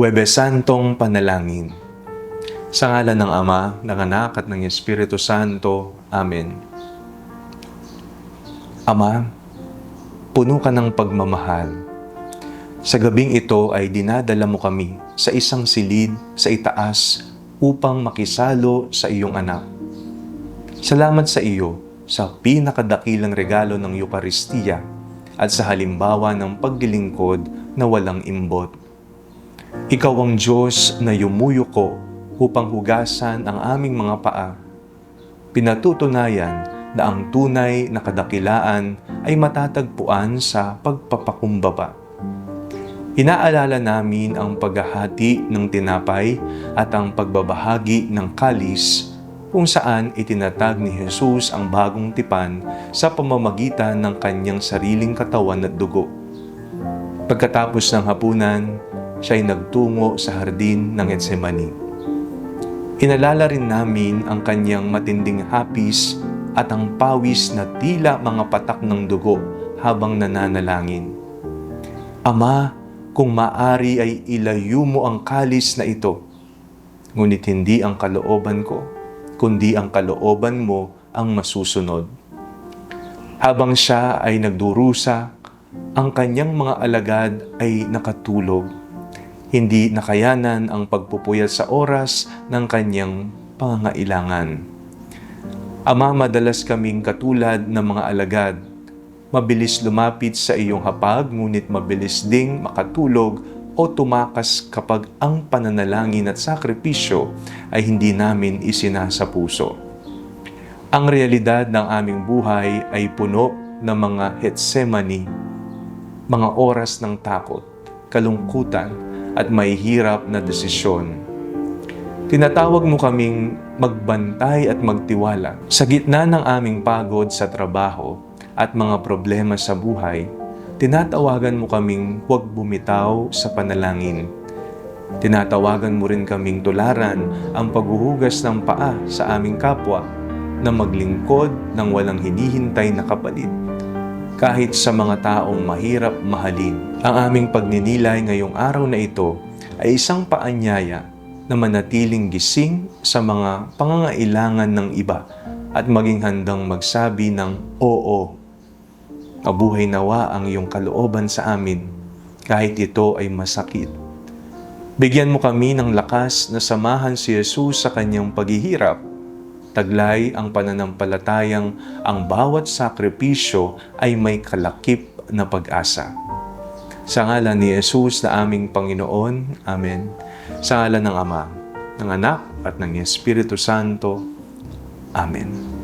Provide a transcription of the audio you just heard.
Huwebes Santong Panalangin. Sa ngalan ng Ama, ng Anak at ng Espiritu Santo. Amen. Ama, puno ka ng pagmamahal. Sa gabing ito ay dinadala mo kami sa isang silid sa itaas upang makisalo sa iyong anak. Salamat sa iyo sa pinakadakilang regalo ng Eucharistia at sa halimbawa ng paglilingkod na walang imbot. Ikaw ang Diyos na yumuyuko upang hugasan ang aming mga paa. Pinatutunayan na ang tunay na kadakilaan ay matatagpuan sa pagpapakumbaba. Inaalala namin ang paghahati ng tinapay at ang pagbabahagi ng kalis kung saan itinatag ni Jesus ang bagong tipan sa pamamagitan ng kanyang sariling katawan at dugo. Pagkatapos ng hapunan, siya ay nagtungo sa hardin ng Getsemani. Inalala rin namin ang kanyang matinding hapis at ang pawis na tila mga patak ng dugo habang nananalangin. Ama, kung maari ay ilayo mo ang kalis na ito, ngunit hindi ang kalooban ko, kundi ang kalooban mo ang masusunod. Habang siya ay nagdurusa, ang kanyang mga alagad ay nakatulog. Hindi nakayanan ang pagpupuyat sa oras ng kanyang pangangailangan. Ama, madalas kaming katulad ng mga alagad, mabilis lumapit sa iyong hapag, ngunit mabilis ding makatulog o tumakas kapag ang pananalangin at sakripisyo ay hindi namin isinasapuso. Ang realidad ng aming buhay ay puno ng mga Getsemani, mga oras ng takot, kalungkutan, at may hirap na desisyon. Tinatawag mo kaming magbantay at magtiwala. Sa gitna ng aming pagod sa trabaho at mga problema sa buhay, tinatawagan mo kaming huwag bumitaw sa panalangin. Tinatawagan mo rin kaming tularan ang paghuhugas ng paa sa aming kapwa na maglingkod ng walang hinihintay na kapalit. Kahit sa mga taong mahirap mahalin, ang aming pagninilay ngayong araw na ito ay isang paanyaya na manatiling gising sa mga pangangailangan ng iba at maging handang magsabi ng oo. Mabuhay nawa ang iyong kalooban sa amin kahit ito ay masakit. Bigyan mo kami ng lakas na samahan si Jesus sa kanyang paghihirap. Taglay ang pananampalatayang ang bawat sakripisyo ay may kalakip na pag-asa. Sa ngalan ni Jesus na aming Panginoon, Amen. Sa ngalan ng Ama, ng Anak at ng Espiritu Santo, Amen.